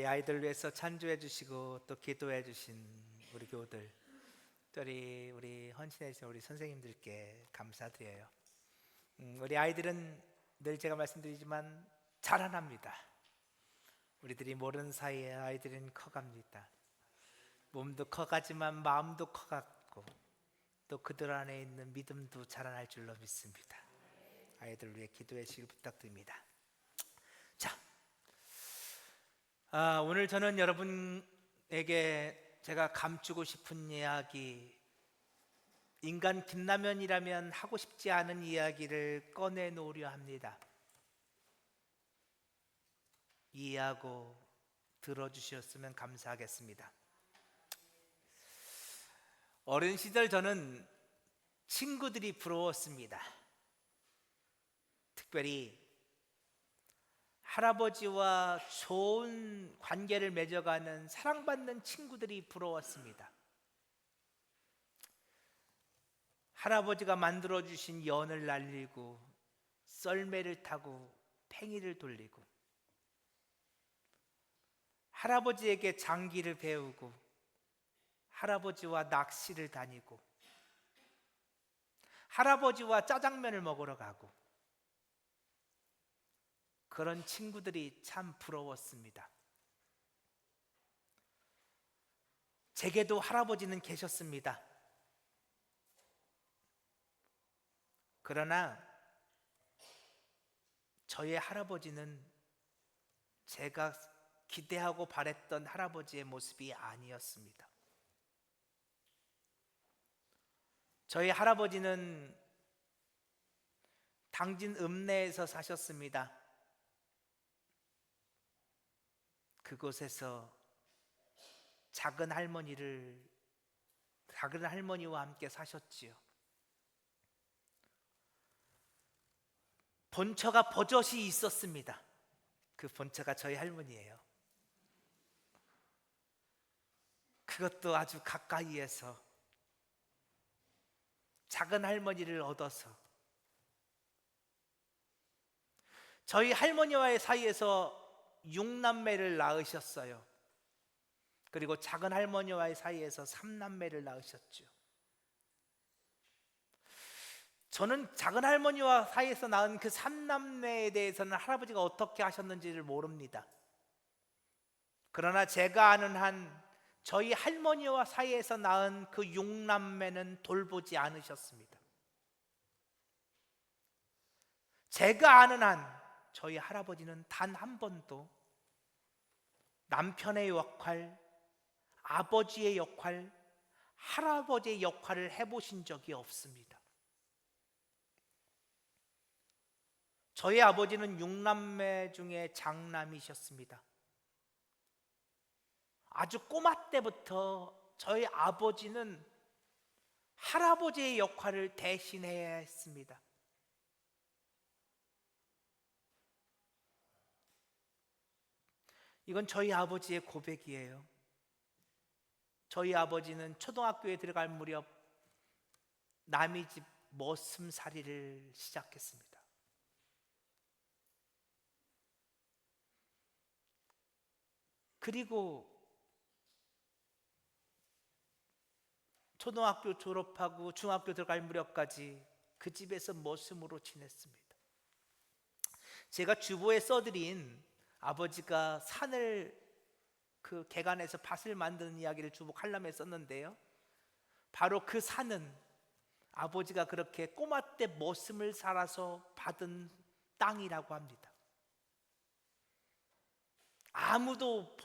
아이들을 위해서 찬조해 주시고 또 기도해 주신 우리 교우들, 특별히 우리 헌신해 주신 우리 선생님들께 감사드려요. 우리 아이들은 늘 제가 말씀드리지만 자라납니다. 우리들이 모르는 사이에 아이들은 커갑니다. 몸도 커가지만 마음도 커갔고 또 그들 안에 있는 믿음도 자라날 줄로 믿습니다. 아이들을 위해 기도해 주시길 부탁드립니다. 자, 오늘 저는 여러분에게 제가 감추고 싶은 이야기, 인간 김라면이라면 하고 싶지 않은 이야기를 꺼내놓으려 합니다. 이해하고 들어주셨으면 감사하겠습니다. 어린 시절 저는 친구들이 부러웠습니다. 특별히 할아버지와 좋은 관계를 맺어가는 사랑받는 친구들이 부러웠습니다. 할아버지가 만들어주신 연을 날리고 썰매를 타고 팽이를 돌리고, 할아버지에게 장기를 배우고 할아버지와 낚시를 다니고 할아버지와 짜장면을 먹으러 가고, 그런 친구들이 참 부러웠습니다. 제게도 할아버지는 계셨습니다. 그러나 저의 할아버지는 제가 기대하고 바랬던 할아버지의 모습이 아니었습니다. 저희 할아버지는 당진 읍내에서 사셨습니다. 그곳에서 작은 할머니와 함께 사셨지요. 본처가 버젓이 있었습니다. 그 본처가 저희 할머니예요. 그것도 아주 가까이에서 작은 할머니를 얻어서 저희 할머니와의 사이에서 6남매를 낳으셨어요. 그리고 작은 할머니와의 사이에서 3남매를 낳으셨죠. 저는 작은 할머니와 사이에서 낳은 그 3남매에 대해서는 할아버지가 어떻게 하셨는지를 모릅니다. 그러나 제가 아는 한 저희 할머니와 사이에서 낳은 그 6남매는 돌보지 않으셨습니다. 제가 아는 한 저희 할아버지는 단 한 번도 남편의 역할, 아버지의 역할, 할아버지의 역할을 해보신 적이 없습니다. 저희 아버지는 6남매 중에 장남이셨습니다. 아주 꼬마 때부터 저희 아버지는 할아버지의 역할을 대신해야 했습니다. 이건 저희 아버지의 고백이에요. 저희 아버지는 초등학교에 들어갈 무렵 남의 집 머슴살이를 시작했습니다. 그리고 초등학교 졸업하고 중학교 들어갈 무렵까지 그 집에서 머슴으로 지냈습니다. 제가 주보에 써드린 아버지가 산을 그 개간에서 밭을 만드는 이야기를 주보 칼럼에 썼는데요, 바로 그 산은 아버지가 그렇게 꼬마 때 머슴을 살아서 받은 땅이라고 합니다. 아무도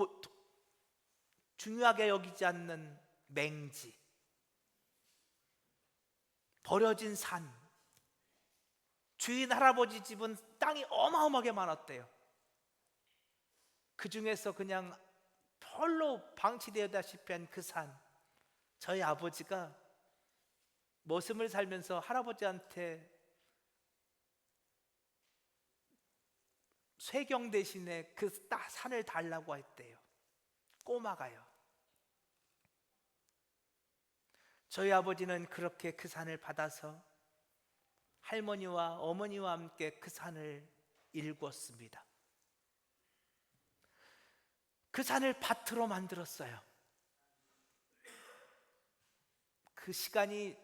중요하게 여기지 않는 맹지, 버려진 산, 주인 할아버지 집은 땅이 어마어마하게 많았대요. 그 중에서 그냥 별로 방치되었다시피 한 그 산, 저희 아버지가 머슴을 살면서 할아버지한테 쇠경 대신에 그 산을 달라고 했대요. 꼬마가요. 저희 아버지는 그렇게 그 산을 받아서 할머니와 어머니와 함께 그 산을 일궜습니다. 그 산을 밭으로 만들었어요. 그 시간이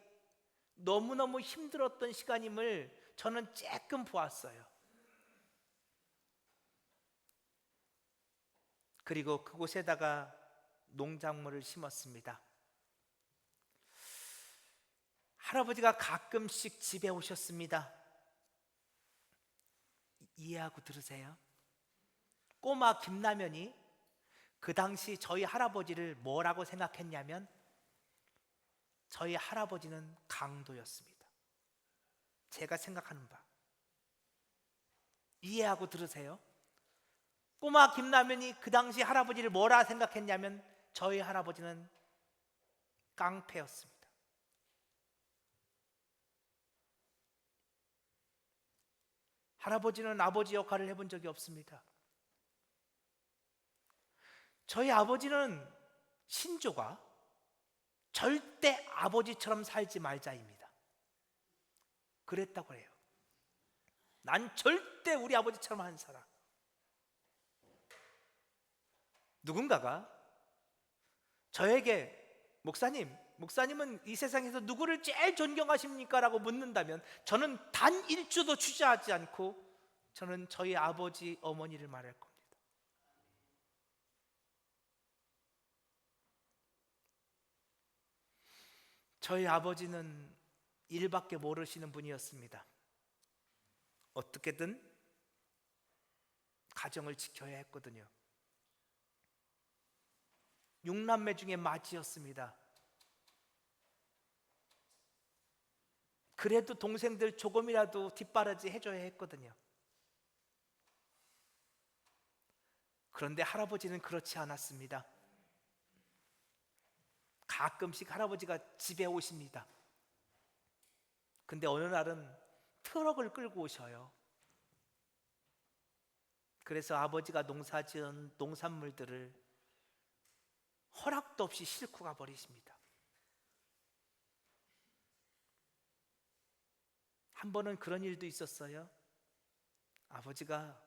너무너무 힘들었던 시간임을 저는 쬐끔 보았어요. 그리고 그곳에다가 농작물을 심었습니다. 할아버지가 가끔씩 집에 오셨습니다. 이해하고 들으세요. 꼬마 김라면이 그 당시 저희 할아버지를 뭐라고 생각했냐면 저희 할아버지는 강도였습니다. 제가 생각하는 바. 이해하고 들으세요. 꼬마 김라면이 그 당시 할아버지를 뭐라 생각했냐면 저희 할아버지는 깡패였습니다. 할아버지는 아버지 역할을 해본 적이 없습니다. 저희 아버지는 신조가 절대 아버지처럼 살지 말자입니다. 그랬다고 해요. 난 절대 우리 아버지처럼 안 살아. 누군가가 저에게 목사님은 이 세상에서 누구를 제일 존경하십니까? 라고 묻는다면 저는 단 1초도 주저하지 않고 저는 저희 아버지, 어머니를 말할 겁니다. 저희 아버지는 일밖에 모르시는 분이었습니다. 어떻게든 가정을 지켜야 했거든요. 6남매 중에 맏이었습니다. 그래도 동생들 조금이라도 뒷바라지 해줘야 했거든요. 그런데 할아버지는 그렇지 않았습니다. 가끔씩 할아버지가 집에 오십니다. 근데 어느 날은 트럭을 끌고 오셔요. 그래서 아버지가 농사지은 농산물들을 허락도 없이 싣고 가버리십니다. 한 번은 그런 일도 있었어요. 아버지가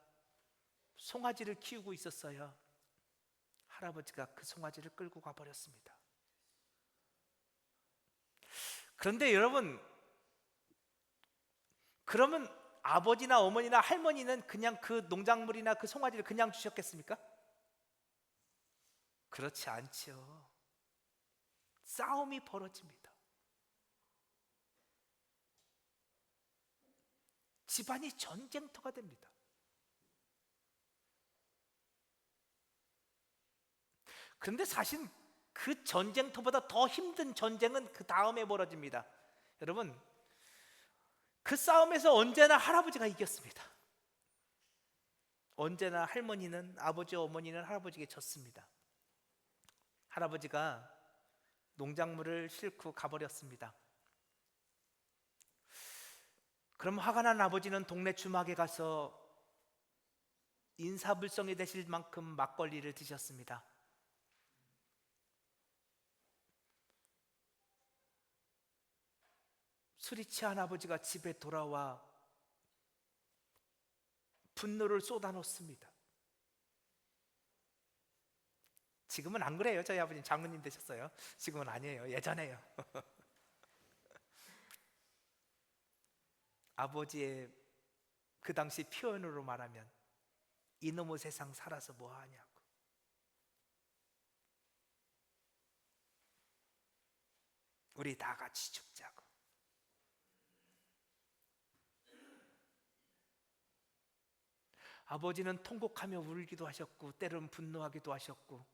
송아지를 키우고 있었어요. 할아버지가 그 송아지를 끌고 가버렸습니다. 그런데 여러분, 그러면 아버지나 어머니나 할머니는 그냥 그 농작물이나 그 송아지를 그냥 주셨겠습니까? 그렇지 않죠. 싸움이 벌어집니다. 집안이 전쟁터가 됩니다. 그런데 사실 그 전쟁터보다 더 힘든 전쟁은 그 다음에 벌어집니다. 여러분, 그 싸움에서 언제나 할아버지가 이겼습니다. 언제나 할머니는, 아버지, 어머니는 할아버지에게 졌습니다. 할아버지가 농작물을 싣고 가버렸습니다. 그럼 화가 난 아버지는 동네 주막에 가서 인사불성이 되실 만큼 막걸리를 드셨습니다. 술이 취한 아버지가 집에 돌아와 분노를 쏟아놓습니다. 지금은 안 그래요. 저희 아버지는 장로님 되셨어요. 지금은 아니에요. 예전에요. 아버지의 그 당시 표현으로 말하면 이놈의 세상 살아서 뭐 하냐고. 우리 다 같이 죽자고. 아버지는 통곡하며 울기도 하셨고 때로는 분노하기도 하셨고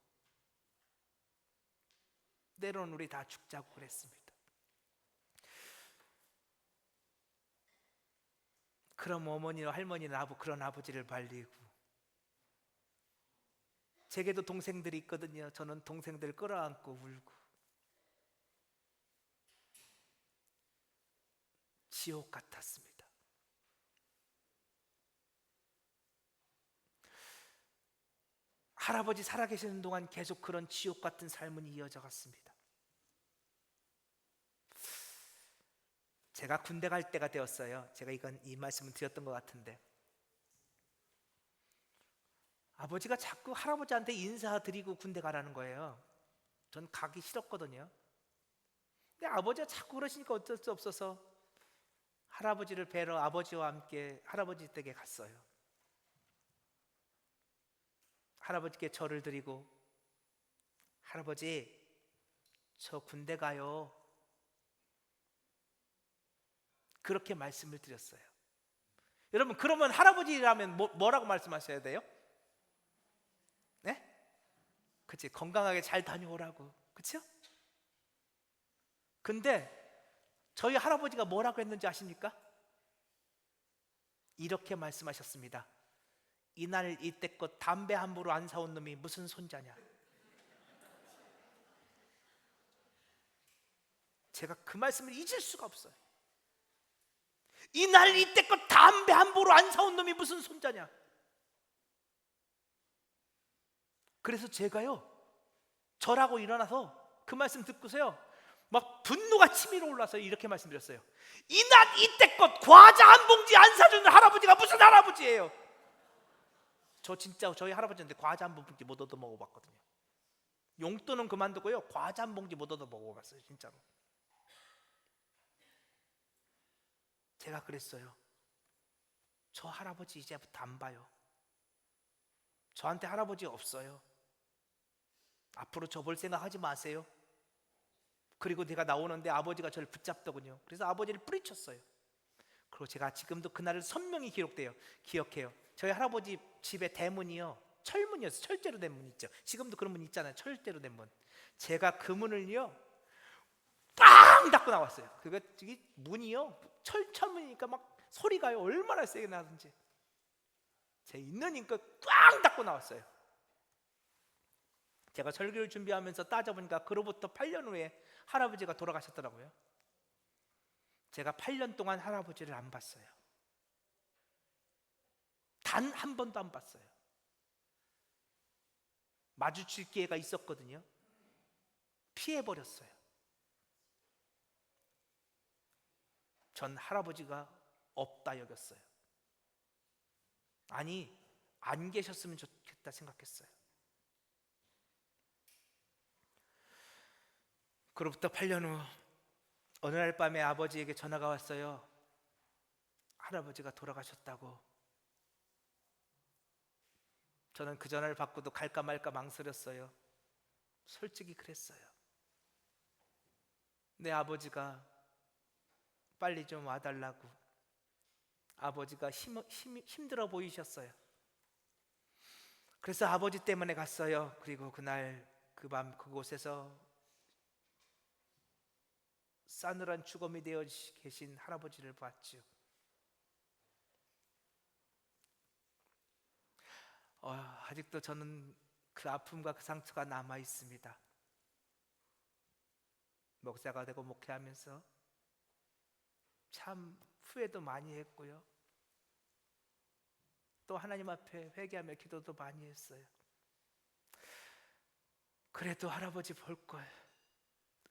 때로는 우리 다 죽자고 그랬습니다. 그럼 어머니와 할머니는 그런 아버지를 발리고, 제게도 동생들이 있거든요. 저는 동생들 끌어안고 울고, 지옥 같았습니다. 할아버지 살아계시는 동안 계속 그런 지옥 같은 삶은 이어져 갔습니다. 제가 군대 갈 때가 되었어요. 제가 이 말씀을 드렸던 것 같은데, 아버지가 자꾸 할아버지한테 인사드리고 군대 가라는 거예요. 전 가기 싫었거든요. 근데 아버지가 자꾸 그러시니까 어쩔 수 없어서 할아버지를 뵈러 아버지와 함께 할아버지 댁에 갔어요. 할아버지께 절을 드리고, 할아버지, 저 군대 가요. 그렇게 말씀을 드렸어요. 여러분, 그러면 할아버지라면 뭐라고 말씀하셔야 돼요? 네? 그치, 건강하게 잘 다녀오라고. 그쵸? 근데 저희 할아버지가 뭐라고 했는지 아십니까? 이렇게 말씀하셨습니다. 이날 이때껏 담배 함부로 안 사온 놈이 무슨 손자냐. 제가 그 말씀을 잊을 수가 없어요. 이날 이때껏 담배 함부로 안 사온 놈이 무슨 손자냐. 그래서 제가요, 절하고 일어나서 그 말씀 듣고서요, 막 분노가 치밀어 올라서 이렇게 말씀드렸어요. 이날 이때껏 과자 한 봉지 안 사주는 할아버지가 무슨 할아버지예요? 저 진짜 저희 할아버지한테 과자 한 봉지 못 얻어 먹어봤거든요. 용돈은 그만두고요, 과자 한 봉지 못 얻어 먹어봤어요, 진짜로. 제가 그랬어요. 저 할아버지 이제부터 안 봐요. 저한테 할아버지 없어요. 앞으로 저 볼 생각 하지 마세요. 그리고 내가 나오는데 아버지가 저를 붙잡더군요. 그래서 아버지를 뿌리쳤어요. 그리고 제가 지금도 그날을 선명히 기억해요. 저희 할아버지 집의 대문이요, 철문이었어요. 철제로 된 문 있죠. 지금도 그런 문 있잖아요. 철제로 된 문. 제가 그 문을요, 빵 닫고 나왔어요. 그게 문이요, 철문이니까 막 소리가요 얼마나 세게 나든지. 제 있는 힘껏 꽝 닫고 나왔어요. 제가 설교를 준비하면서 따져보니까 그로부터 8년 후에 할아버지가 돌아가셨더라고요. 제가 8년 동안 할아버지를 안 봤어요. 단 한 번도 안 봤어요. 마주칠 기회가 있었거든요. 피해버렸어요. 전 할아버지가 없다 여겼어요. 아니, 안 계셨으면 좋겠다 생각했어요. 그로부터 8년 후 어느 날 밤에 아버지에게 전화가 왔어요. 할아버지가 돌아가셨다고. 저는 그 전화를 받고도 갈까 말까 망설였어요. 솔직히 그랬어요. 내 아버지가 빨리 좀 와달라고. 아버지가 힘들어 보이셨어요. 그래서 아버지 때문에 갔어요. 그리고 그날 그 밤 그곳에서 싸늘한 죽음이 되어 계신 할아버지를 봤죠. 아직도 저는 그 아픔과 그 상처가 남아 있습니다. 목사가 되고 목회하면서 참 후회도 많이 했고요, 또 하나님 앞에 회개하며 기도도 많이 했어요. 그래도 할아버지 볼 걸,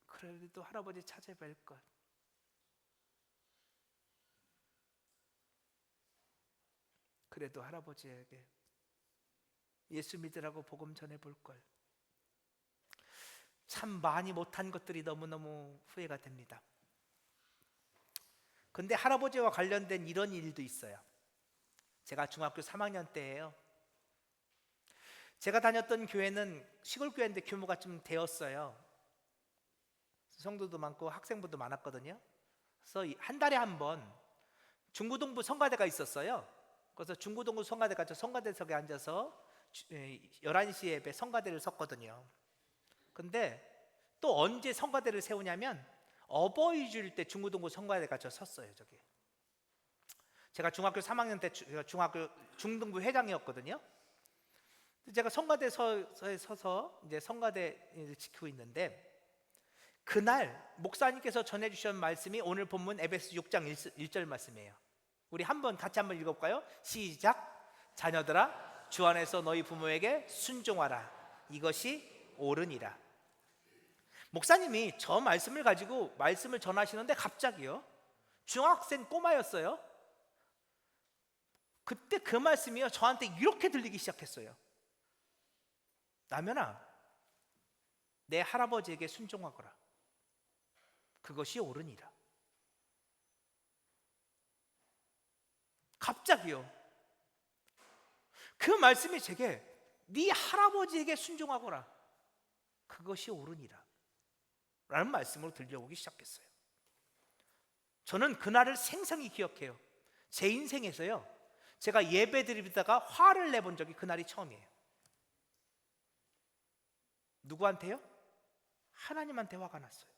그래도 할아버지 찾아뵐 걸. 그래도 할아버지에게 예수 믿으라고 복음 전해볼 걸. 참 많이 못한 것들이 너무너무 후회가 됩니다. 근데 할아버지와 관련된 이런 일도 있어요. 제가 중학교 3학년 때예요. 제가 다녔던 교회는 시골 교회인데 규모가 좀 되었어요. 성도도 많고 학생부도 많았거든요. 그래서 한 달에 한 번 중고등부 성가대가 있었어요. 그래서 중고등부 성가대 가서 성가대석에 앉아서 11시 예배 성가대를 섰거든요. 근데 또 언제 성가대를 세우냐면 어버이 주일 때 중고등부 성가대 가서 섰어요. 저기 제가 중학교 3학년 때 중등부 회장이었거든요. 제가 성가대에 서서 이제 성가대를 지키고 있는데, 그날 목사님께서 전해주신 말씀이 오늘 본문 에베소 6장 1절 말씀이에요. 우리 같이 한번 읽어볼까요? 시작. 자녀들아, 주 안에서 너희 부모에게 순종하라. 이것이 옳으니라. 목사님이 저 말씀을 가지고 말씀을 전하시는데 갑자기요, 중학생 꼬마였어요. 그때 그 말씀이요 저한테 이렇게 들리기 시작했어요. 라면아, 내 할아버지에게 순종하거라. 그것이 옳으니라. 갑자기요. 그 말씀이 제게 네 할아버지에게 순종하거라. 그것이 옳으니라. 라는 말씀으로 들려오기 시작했어요. 저는 그날을 생생히 기억해요. 제 인생에서요, 제가 예배 드리다가 화를 내본 적이 그날이 처음이에요. 누구한테요? 하나님한테 화가 났어요.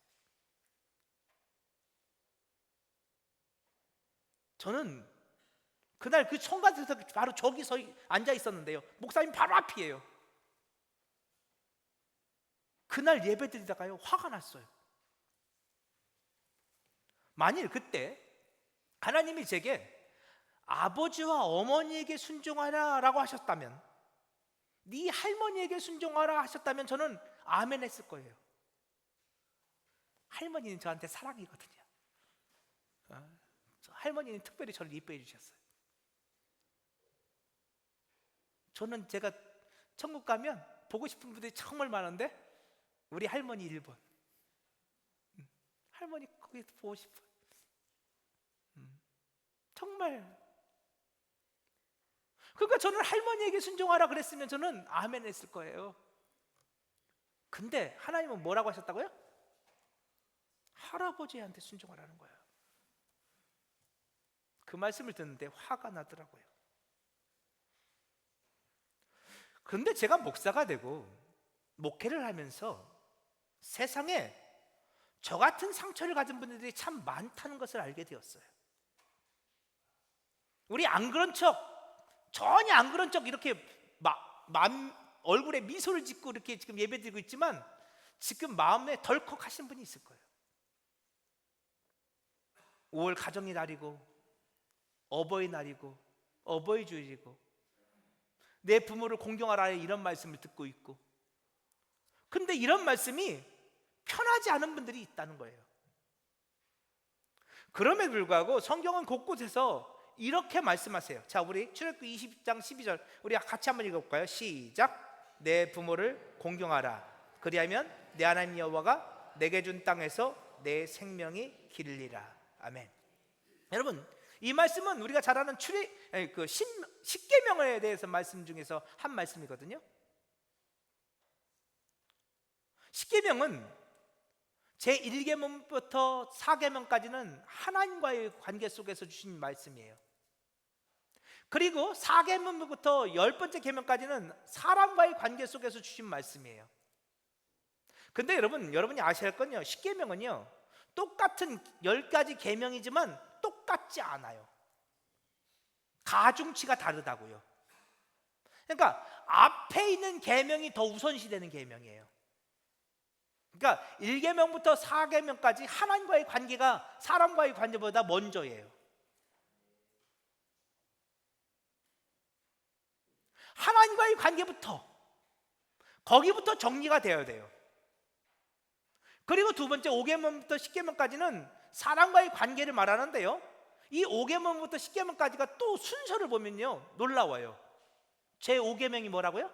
저는 그날 그 청가에서 바로 저기 앉아 있었는데요, 목사님 바로 앞이에요. 그날 예배 드리다가요, 화가 났어요. 만일 그때 하나님이 제게 아버지와 어머니에게 순종하라 라고 하셨다면, 네 할머니에게 순종하라 하셨다면 저는 아멘 했을 거예요. 할머니는 저한테 사랑이거든요. 할머니는 특별히 저를 이뻐해 주셨어요. 저는 제가 천국 가면 보고 싶은 분들이 정말 많은데 우리 할머니 1번. 할머니 거기서 보고 싶어요. 정말. 그러니까 저는 할머니에게 순종하라 그랬으면 저는 아멘 했을 거예요. 근데 하나님은 뭐라고 하셨다고요? 할아버지한테 순종하라는 거예요. 그 말씀을 듣는데 화가 나더라고요. 그런데 제가 목사가 되고 목회를 하면서 세상에 저 같은 상처를 가진 분들이 참 많다는 것을 알게 되었어요. 우리 안 그런 척, 전혀 안 그런 척 이렇게 얼굴에 미소를 짓고 이렇게 지금 예배드리고 있지만 지금 마음에 덜컥하신 분이 있을 거예요. 5월 가정의 날이고 어버이날이고 어버이주일이고 내 부모를 공경하라 이런 말씀을 듣고 있고, 근데 이런 말씀이 편하지 않은 분들이 있다는 거예요. 그럼에도 불구하고 성경은 곳곳에서 이렇게 말씀하세요. 자, 우리 출애굽기 20장 12절 우리 같이 한번 읽어볼까요? 시작. 내 부모를 공경하라. 그리하면 내 하나님 여호와가 내게 준 땅에서 내 생명이 기르리라. 아멘. 여러분, 이 말씀은 우리가 잘 아는 십계명에 대해서 말씀 중에서 한 말씀이거든요. 십계명은 제1계명부터 4계명까지는 하나님과의 관계 속에서 주신 말씀이에요. 그리고 4계명부터 10번째 계명까지는 사람과의 관계 속에서 주신 말씀이에요. 근데 여러분이 아셔야 할 건요, 십계명은요 똑같은 10가지 계명이지만 똑같지 않아요. 가중치가 다르다고요. 그러니까 앞에 있는 계명이 더 우선시되는 계명이에요. 그러니까 1계명부터 4계명까지 하나님과의 관계가 사람과의 관계보다 먼저예요. 하나님과의 관계부터, 거기부터 정리가 되어야 돼요. 그리고 두 번째 5계명부터 10계명까지는 사람과의 관계를 말하는데요, 이 5계명부터 10계명까지가 또 순서를 보면요 놀라워요. 제 5계명이 뭐라고요?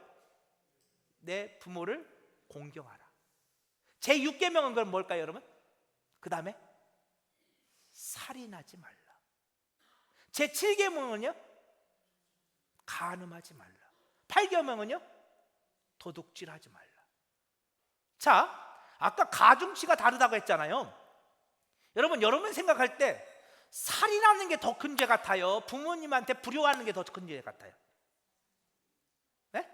내 부모를 공경하라. 제 6계명은 그럼 뭘까요, 여러분? 그 다음에 살인하지 말라. 제 7계명은요 간음하지 말라. 8계명은요 도둑질하지 말라. 자, 아까 가중치가 다르다고 했잖아요. 여러분 생각할 때 살인하는 게 더 큰 죄 같아요? 부모님한테 불효하는 게 더 큰 죄 같아요? 네?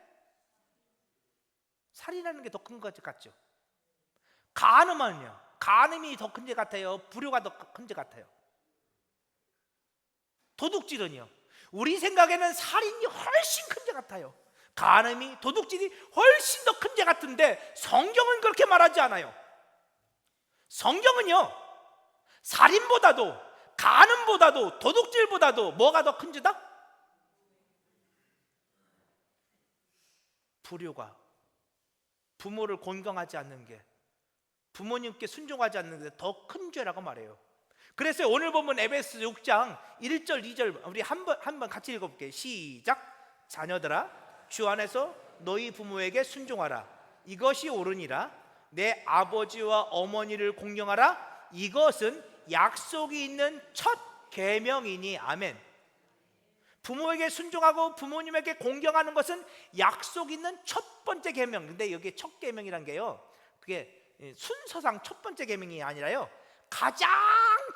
살인하는 게 더 큰 것 같죠? 간음은요? 간음이 더 큰 죄 같아요? 불효가 더 큰 죄 같아요? 도둑질은요? 우리 생각에는 살인이 훨씬 큰 죄 같아요. 간음이, 도둑질이 훨씬 더 큰 죄 같은데 성경은 그렇게 말하지 않아요. 성경은요 살인보다도, 간음보다도, 도둑질보다도 뭐가 더 큰 죄다? 불효가, 부모를 공경하지 않는 게, 부모님께 순종하지 않는 게 더 큰 죄라고 말해요. 그래서 오늘 보면 에베소 6장 1절 2절 우리 한번 같이 읽어볼게요. 시작. 자녀들아, 주 안에서 너희 부모에게 순종하라. 이것이 옳으니라. 내 아버지와 어머니를 공경하라. 이것은 약속이 있는 첫 계명이니. 아멘. 부모에게 순종하고 부모님에게 공경하는 것은 약속 있는 첫 번째 계명. 근데 여기에 첫 계명이란 게요, 그게 순서상 첫 번째 계명이 아니라요, 가장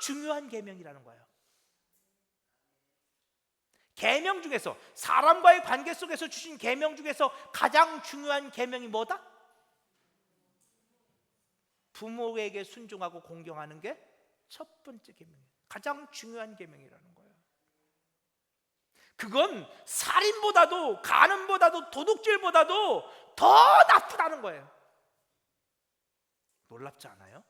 중요한 계명이라는 거예요. 계명 중에서, 사람과의 관계 속에서 주신 계명 중에서 가장 중요한 계명이 뭐다? 부모에게 순종하고 공경하는 게 첫 번째 계명이에요. 가장 중요한 계명이라는 거예요. 그건 살인보다도, 간음보다도, 도둑질보다도 더 나쁘다는 거예요. 놀랍지 않아요?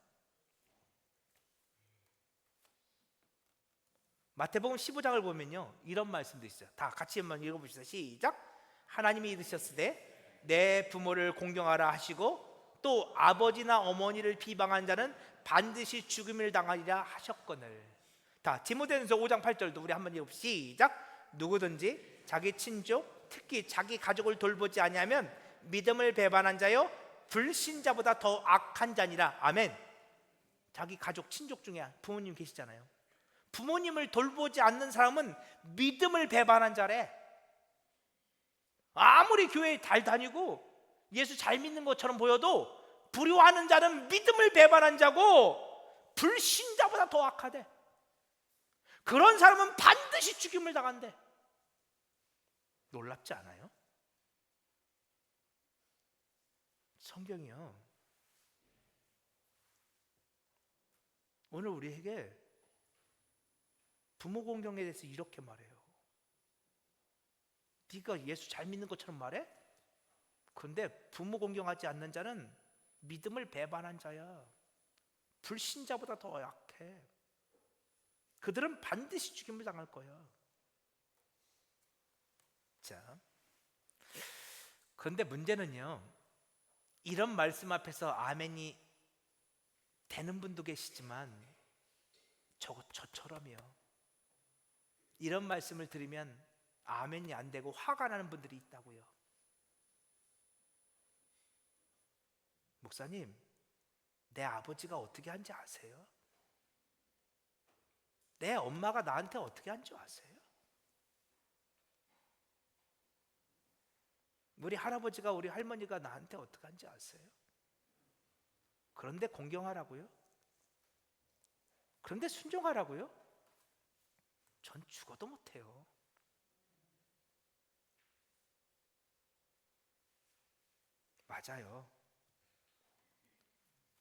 마태복음 15장을 보면요, 이런 말씀도 있어요. 다 같이 한번 읽어봅시다. 시작. 하나님이 이르셨으되 내 부모를 공경하라 하시고 또 아버지나 어머니를 비방한 자는 반드시 죽음을 당하리라 하셨거늘. 다 디모데전서 5장 8절도 우리 한번 읽어봅시다. 시작. 누구든지 자기 친족, 특히 자기 가족을 돌보지 아니하면 믿음을 배반한 자요 불신자보다 더 악한 자니라. 아멘. 자기 가족, 친족 중에 부모님 계시잖아요. 부모님을 돌보지 않는 사람은 믿음을 배반한 자래. 아무리 교회에 잘 다니고 예수 잘 믿는 것처럼 보여도 불효하는 자는 믿음을 배반한 자고 불신자보다 더 악하대. 그런 사람은 반드시 죽임을 당한대. 놀랍지 않아요? 성경이요, 오늘 우리에게 부모 공경에 대해서 이렇게 말해요. 네가 예수 잘 믿는 것처럼 말해? 그런데 부모 공경하지 않는 자는 믿음을 배반한 자야. 불신자보다 더 약해. 그들은 반드시 죽임을 당할 거야. 자, 그런데 문제는요, 이런 말씀 앞에서 아멘이 되는 분도 계시지만 저처럼요, 이런 말씀을 들으면 아멘이 안 되고 화가 나는 분들이 있다고요. 목사님, 내 아버지가 어떻게 한지 아세요? 내 엄마가 나한테 어떻게 한지 아세요? 우리 할아버지가, 우리 할머니가 나한테 어떻게 한지 아세요? 그런데 공경하라고요? 그런데 순종하라고요? 전 죽어도 못해요. 맞아요.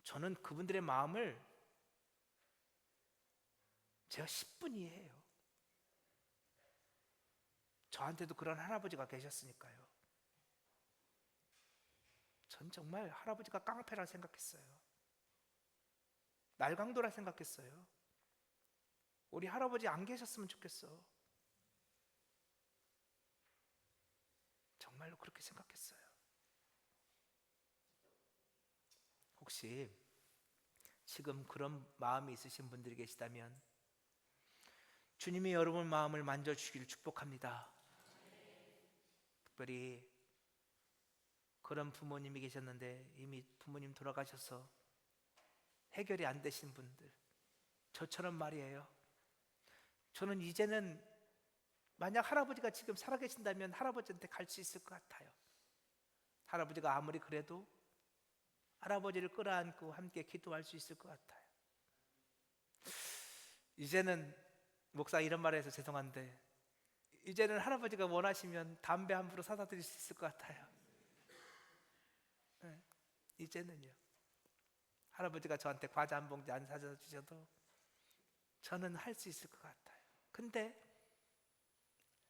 저는 그분들의 마음을 제가 10분 이해해요. 저한테도 그런 할아버지가 계셨으니까요. 전 정말 할아버지가 깡패라 생각했어요. 날강도라 생각했어요. 우리 할아버지 안 계셨으면 좋겠어. 정말로 그렇게 생각했어요. 혹시 지금 그런 마음이 있으신 분들이 계시다면 주님이 여러분 마음을 만져주기를 축복합니다. 특별히 그런 부모님이 계셨는데 이미 부모님 돌아가셔서 해결이 안 되신 분들, 저처럼 말이에요. 저는 이제는 만약 할아버지가 지금 살아계신다면 할아버지한테 갈 수 있을 것 같아요. 할아버지가 아무리 그래도 할아버지를 끌어안고 함께 기도할 수 있을 것 같아요. 이제는, 목사 이런 말 해서 죄송한데, 이제는 할아버지가 원하시면 담배 한 부로 사다 드릴 수 있을 것 같아요. 네, 이제는요. 할아버지가 저한테 과자 한 봉지 안 사다 주셔도 저는 할 수 있을 것 같아요. 근데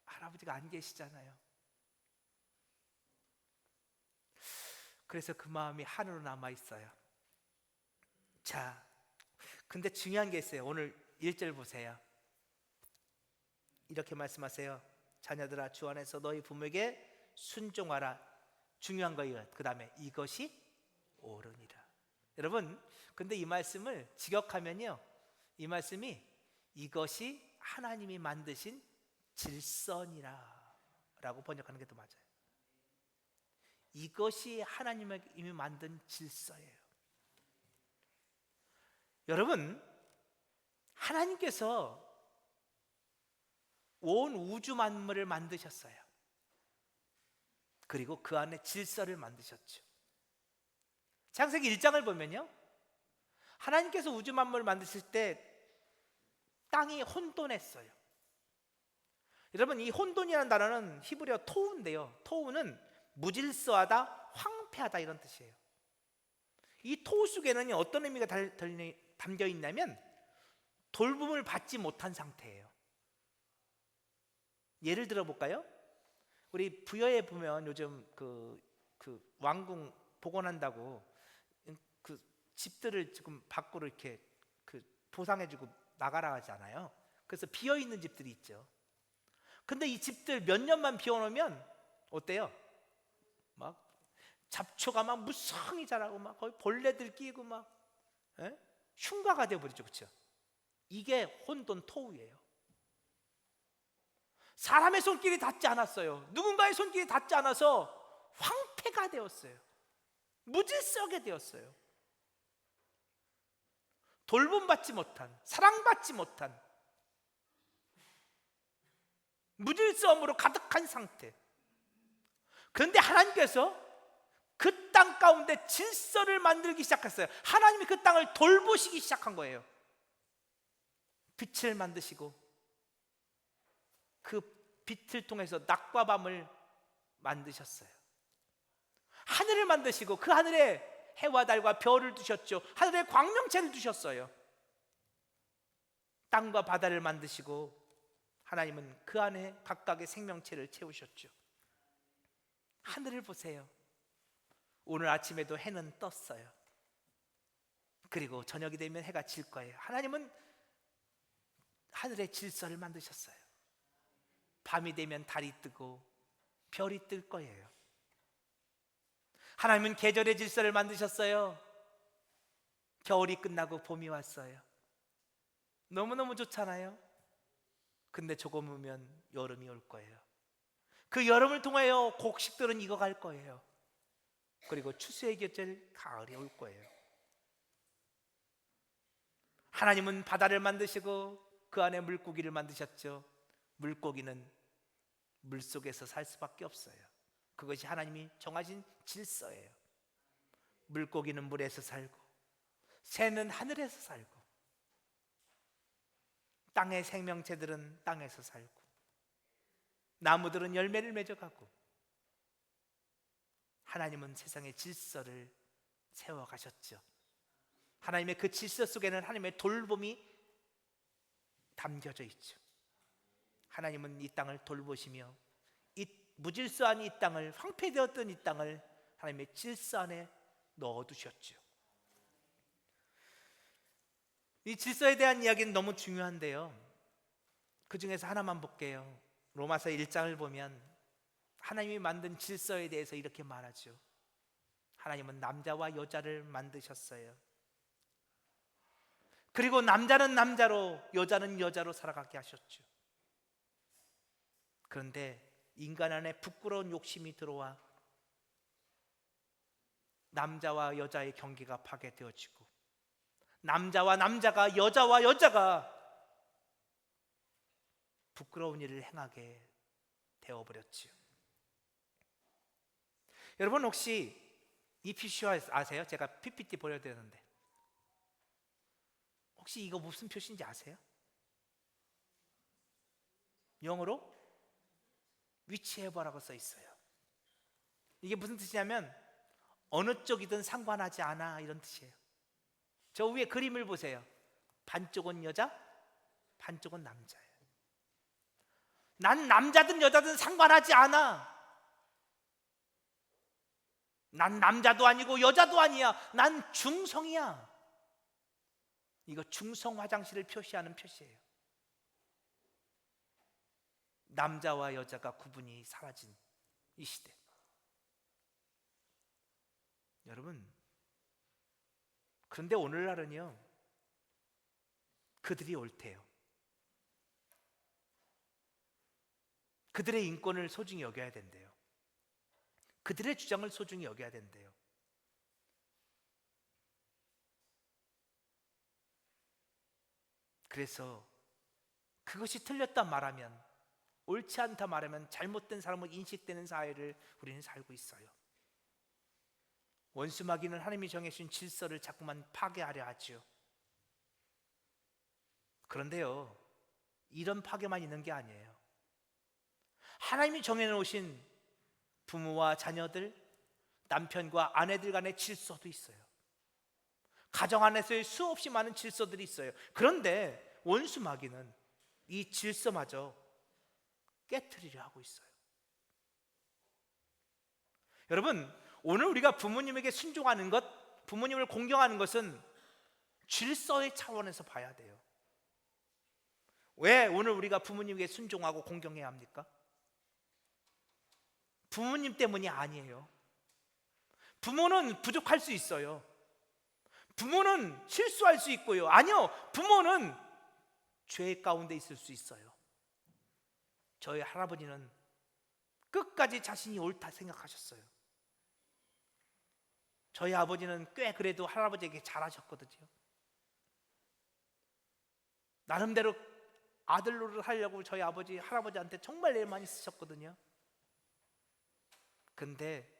할아버지가 안 계시잖아요. 그래서 그 마음이 하늘로 남아 있어요. 자, 근데 중요한 게 있어요. 오늘 1절 보세요. 이렇게 말씀하세요. 자녀들아, 주 안에서 너희 부모에게 순종하라. 중요한 거예요. 그 다음에 이것이 옳으니라. 여러분, 근데 이 말씀을 직역하면요, 이 말씀이 이것이 하나님이 만드신 질서니라 라고 번역하는 게 더 맞아요. 이것이 하나님이 이미 만든 질서예요. 여러분, 하나님께서 온 우주 만물을 만드셨어요. 그리고 그 안에 질서를 만드셨죠. 창세기 1장을 보면요, 하나님께서 우주 만물을 만드실 때 땅이 혼돈했어요. 여러분, 이 혼돈이라는 단어는 히브리어 토우인데요, 토우는 무질서하다, 황폐하다 이런 뜻이에요. 이 토우 속에는 어떤 의미가 담겨 있냐면 돌봄을 받지 못한 상태예요. 예를 들어 볼까요? 우리 부여에 보면 요즘 그 왕궁 복원한다고 그 집들을 지금 밖으로 이렇게 보상해주고 나가라 하잖아요. 그래서 비어 있는 집들이 있죠. 근데 이 집들 몇 년만 비워놓으면 어때요? 막 잡초가 막 무성히 자라고 막 거의 벌레들 끼고 막 흉가가 되어버리죠, 그렇죠? 이게 혼돈 토우예요. 사람의 손길이 닿지 않았어요. 누군가의 손길이 닿지 않아서 황폐가 되었어요. 무질서하게 되었어요. 돌봄받지 못한, 사랑받지 못한 무질서함으로 가득한 상태. 그런데 하나님께서 그 땅 가운데 질서를 만들기 시작했어요. 하나님이 그 땅을 돌보시기 시작한 거예요. 빛을 만드시고 그 빛을 통해서 낮과 밤을 만드셨어요. 하늘을 만드시고 그 하늘에 해와 달과 별을 두셨죠. 하늘에 광명체를 두셨어요. 땅과 바다를 만드시고 하나님은 그 안에 각각의 생명체를 채우셨죠. 하늘을 보세요. 오늘 아침에도 해는 떴어요. 그리고 저녁이 되면 해가 질 거예요. 하나님은 하늘의 질서를 만드셨어요. 밤이 되면 달이 뜨고 별이 뜰 거예요. 하나님은 계절의 질서를 만드셨어요. 겨울이 끝나고 봄이 왔어요. 너무너무 좋잖아요. 근데 조금 후면 여름이 올 거예요. 그 여름을 통하여 곡식들은 익어갈 거예요. 그리고 추수의 계절 가을이 올 거예요. 하나님은 바다를 만드시고 그 안에 물고기를 만드셨죠. 물고기는 물속에서 살 수밖에 없어요. 그것이 하나님이 정하신 질서예요. 물고기는 물에서 살고 새는 하늘에서 살고 땅의 생명체들은 땅에서 살고 나무들은 열매를 맺어가고 하나님은 세상의 질서를 세워가셨죠. 하나님의 그 질서 속에는 하나님의 돌봄이 담겨져 있죠. 하나님은 이 땅을 돌보시며 이 무질서한 이 땅을, 황폐되었던 이 땅을 하나님의 질서 안에 넣어두셨죠. 이 질서에 대한 이야기는 너무 중요한데요, 그 중에서 하나만 볼게요. 로마서 1장을 보면 하나님이 만든 질서에 대해서 이렇게 말하죠. 하나님은 남자와 여자를 만드셨어요. 그리고 남자는 남자로 여자는 여자로 살아가게 하셨죠. 그런데 인간 안에 부끄러운 욕심이 들어와 남자와 여자의 경계가 파괴되어지고 남자와 남자가, 여자와 여자가 부끄러운 일을 행하게 되어버렸지요. 여러분 혹시 이 표시 아세요? 제가 PPT 보여드렸는데 혹시 이거 무슨 표시인지 아세요? 영어로 위치해보라고 써 있어요. 이게 무슨 뜻이냐면 어느 쪽이든 상관하지 않아 이런 뜻이에요. 저 위에 그림을 보세요. 반쪽은 여자, 반쪽은 남자예요. 난 남자든 여자든 상관하지 않아. 난 남자도 아니고 여자도 아니야. 난 중성이야. 이거 중성 화장실을 표시하는 표시예요. 남자와 여자가 구분이 사라진 이 시대. 여러분, 그런데 오늘날은요, 그들이 옳대요. 그들의 인권을 소중히 여겨야 된대요. 그들의 주장을 소중히 여겨야 된대요. 그래서 그것이 틀렸다 말하면, 옳지 않다 말하면 잘못된 사람으로 인식되는 사회를 우리는 살고 있어요. 원수마귀는 하나님이 정해주신 질서를 자꾸만 파괴하려 하죠. 그런데요, 이런 파괴만 있는 게 아니에요. 하나님이 정해놓으신 부모와 자녀들, 남편과 아내들 간의 질서도 있어요. 가정 안에서의 수없이 많은 질서들이 있어요. 그런데 원수마귀는 이 질서마저 깨트리려 하고 있어요. 여러분, 오늘 우리가 부모님에게 순종하는 것, 부모님을 공경하는 것은 질서의 차원에서 봐야 돼요. 왜 오늘 우리가 부모님에게 순종하고 공경해야 합니까? 부모님 때문이 아니에요. 부모는 부족할 수 있어요. 부모는 실수할 수 있고요. 아니요, 부모는 죄 가운데 있을 수 있어요. 저희 할아버지는 끝까지 자신이 옳다 생각하셨어요. 저희 아버지는 꽤 그래도 할아버지에게 잘하셨거든요. 나름대로 아들 노릇을 하려고 저희 아버지, 할아버지한테 정말 애 많이 쓰셨거든요. 근데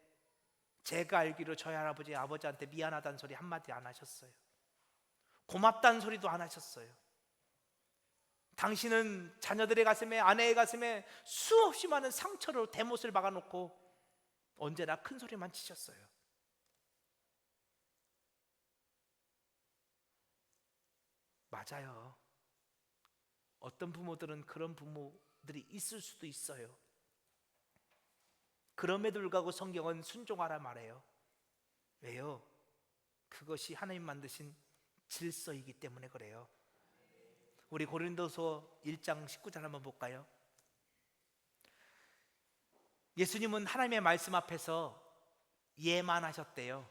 제가 알기로 저희 할아버지 아버지한테 미안하다는 소리 한마디 안 하셨어요. 고맙다는 소리도 안 하셨어요. 당신은 자녀들의 가슴에, 아내의 가슴에 수없이 많은 상처로 대못을 박아놓고 언제나 큰 소리만 치셨어요. 맞아요. 어떤 부모들은 그런 부모들이 있을 수도 있어요. 그럼에도 불구하고 성경은 순종하라 말해요. 왜요? 그것이 하나님 만드신 질서이기 때문에 그래요. 우리 고린도서 1장 19절 한번 볼까요? 예수님은 하나님의 말씀 앞에서 예만 하셨대요.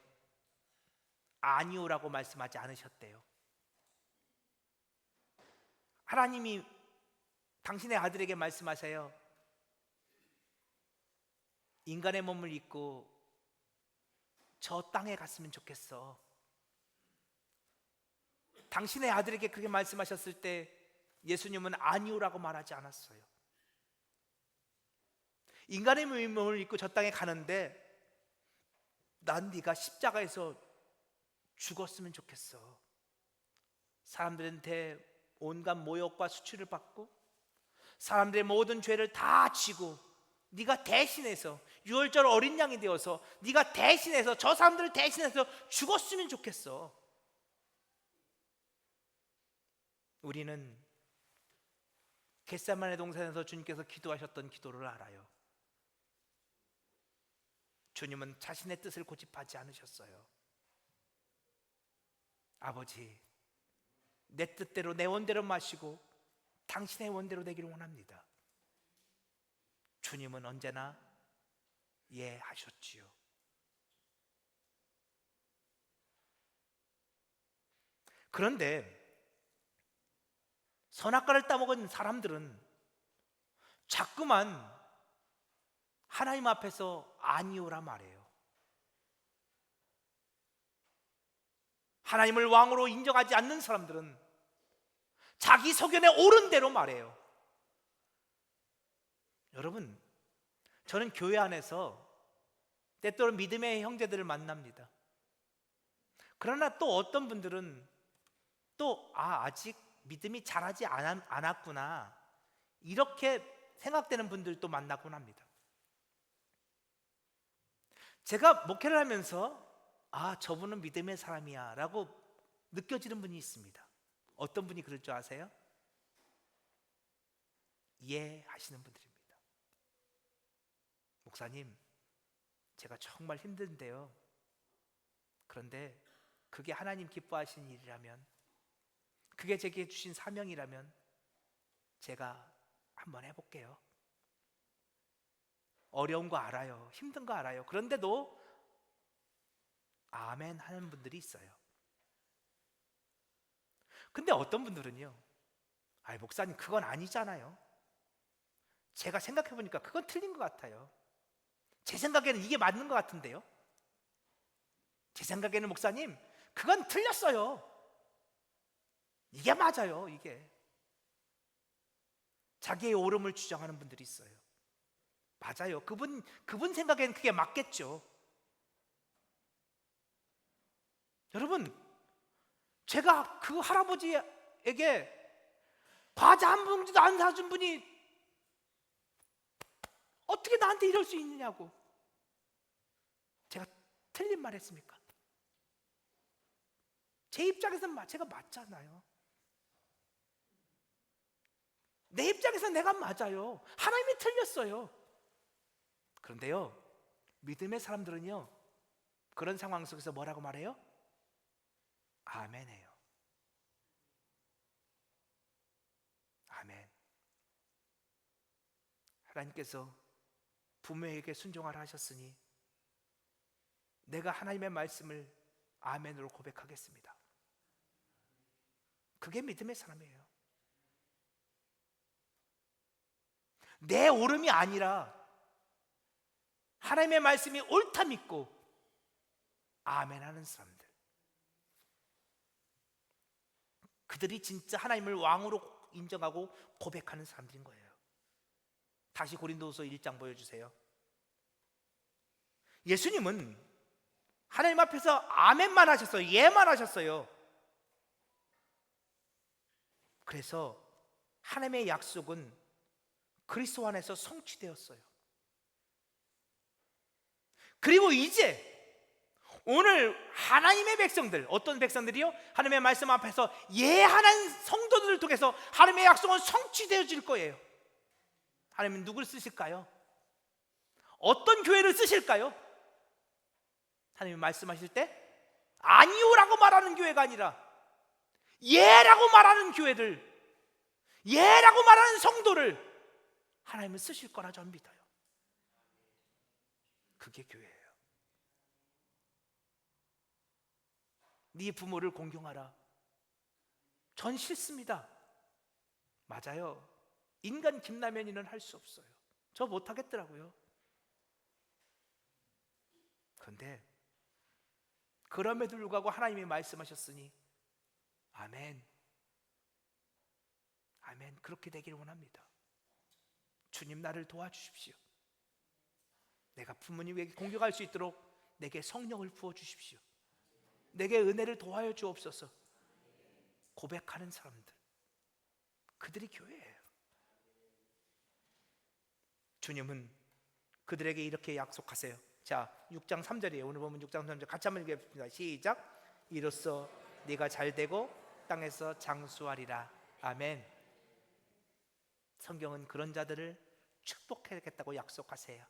아니오라고 말씀하지 않으셨대요. 하나님이 당신의 아들에게 말씀하세요. 인간의 몸을 입고 저 땅에 갔으면 좋겠어. 당신의 아들에게 그렇게 말씀하셨을 때 예수님은 아니오라고 말하지 않았어요. 인간의 몸을 입고 저 땅에 가는데 난 네가 십자가에서 죽었으면 좋겠어. 사람들한테 온갖 모욕과 수치를 받고 사람들의 모든 죄를 다 지고 네가 대신해서 유월절 어린 양이 되어서 네가 대신해서 저 사람들을 대신해서 죽었으면 좋겠어. 우리는 겟세마네 동산에서 주님께서 기도하셨던 기도를 알아요. 주님은 자신의 뜻을 고집하지 않으셨어요. 아버지, 내 뜻대로 내 원대로 마시고 당신의 원대로 되기를 원합니다. 주님은 언제나 예하셨지요. 그런데 선악과를 따먹은 사람들은 자꾸만 하나님 앞에서 아니오라 말해요. 하나님을 왕으로 인정하지 않는 사람들은 자기 소견에 옳은 대로 말해요. 여러분, 저는 교회 안에서 때때로 믿음의 형제들을 만납니다. 그러나 또 어떤 분들은 또 아직 믿음이 자라지 않았구나 이렇게 생각되는 분들도 만나곤 합니다. 제가 목회를 하면서 저분은 믿음의 사람이야 라고 느껴지는 분이 있습니다. 어떤 분이 그럴 줄 아세요? 하시는 분들입니다. 목사님, 제가 정말 힘든데요. 그런데 그게 하나님 기뻐하시는 일이라면, 그게 제게 주신 사명이라면 제가 한번 해볼게요. 어려운 거 알아요. 힘든 거 알아요. 그런데도 아멘 하는 분들이 있어요. 근데 어떤 분들은요, 목사님 그건 아니잖아요. 제가 생각해보니까 그건 틀린 것 같아요. 제 생각에는 이게 맞는 것 같은데요. 제 생각에는 목사님, 그건 틀렸어요. 이게 맞아요. 이게 자기의 옳음을 주장하는 분들이 있어요. 맞아요. 그분 생각에는 그게 맞겠죠. 여러분, 제가 그 할아버지에게 과자 한 봉지도 안 사준 분이 어떻게 나한테 이럴 수 있느냐고. 제가 틀린 말 했습니까? 제 입장에서는 제가 맞잖아요. 내 입장에서 내가 맞아요. 하나님이 틀렸어요. 그런데요, 믿음의 사람들은요, 그런 상황 속에서 뭐라고 말해요? 아멘해요. 아멘. 하나님께서 부모에게 순종하라 하셨으니 내가 하나님의 말씀을 아멘으로 고백하겠습니다. 그게 믿음의 사람이에요. 내 옳음이 아니라 하나님의 말씀이 옳다 믿고 아멘하는 사람들, 그들이 진짜 하나님을 왕으로 인정하고 고백하는 사람들인 거예요. 다시 고린도후서 1장 보여주세요. 예수님은 하나님 앞에서 아멘만 하셨어요. 예만 하셨어요. 그래서 하나님의 약속은 그리스도 안에서 성취되었어요. 그리고 이제 오늘 하나님의 백성들, 어떤 백성들이요? 하나님의 말씀 앞에서 예하는 성도들을 통해서 하나님의 약속은 성취되어질 거예요. 하나님은 누구를 쓰실까요? 어떤 교회를 쓰실까요? 하나님이 말씀하실 때 아니오라고 말하는 교회가 아니라 예라고 말하는 교회들, 예라고 말하는 성도를 하나님은 쓰실 거라 저는 믿어요. 그게 교회예요. 네 부모를 공경하라. 전 싫습니다. 맞아요. 인간 김라면이는 할 수 없어요. 저 못하겠더라고요. 그런데 그럼에도 불구하고 하나님이 말씀하셨으니 아멘, 아멘, 그렇게 되기를 원합니다. 주님, 나를 도와주십시오. 내가 부모님에게 공경할 수 있도록 내게 성령을 부어주십시오. 내게 은혜를 도와여 주옵소서. 고백하는 사람들, 그들이 교회예요. 주님은 그들에게 이렇게 약속하세요. 자, 6장 3절이에요. 오늘 보면 6장 3절 같이 한번 읽겠습니다. 시작. 이로써 네가 잘되고 땅에서 장수하리라. 아멘. 성경은 그런 자들을 축복하겠다고 약속하세요.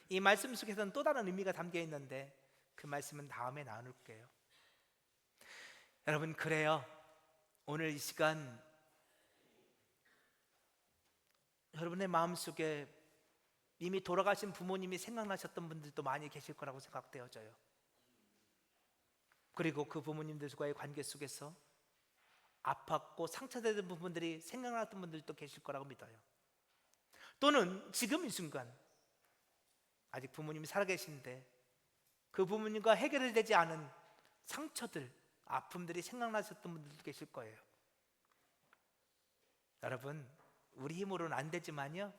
이 말씀 속에서는 또 다른 의미가 담겨 있는데 그 말씀은 다음에 나눌게요. 여러분, 그래요. 오늘 이 시간 여러분의 마음속에 이미 돌아가신 부모님이 생각나셨던 분들도 많이 계실 거라고 생각되어져요. 그리고 그 부모님들과의 관계 속에서 아팠고 상처되는 부분들이 생각났던 분들도 계실 거라고 믿어요. 또는 지금 이 순간 아직 부모님이 살아계신데 그 부모님과 해결이 되지 않은 상처들, 아픔들이 생각나셨던 분들도 계실 거예요. 여러분, 우리 힘으로는 안 되지만요,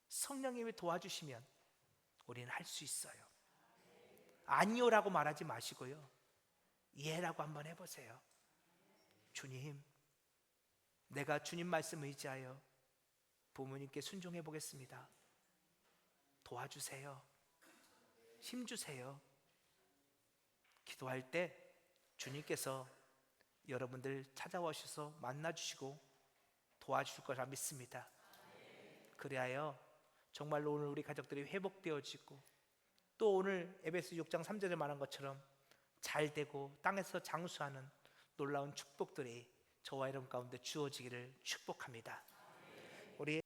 성령님이 도와주시면 우리는 할 수 있어요. 아니요라고 말하지 마시고요, 예라고 한번 해보세요. 주님, 내가 주님 말씀 의지하여 부모님께 순종해 보겠습니다. 도와주세요. 힘주세요. 기도할 때 주님께서 여러분들 찾아오셔서 만나주시고 도와주실 거라 믿습니다. 그리하여 정말로 오늘 우리 가족들이 회복되어지고 또 오늘 에베소 6장 3절에 말한 것처럼 잘되고 땅에서 장수하는 놀라운 축복들이 저와 여러분 가운데 주어지기를 축복합니다. 우리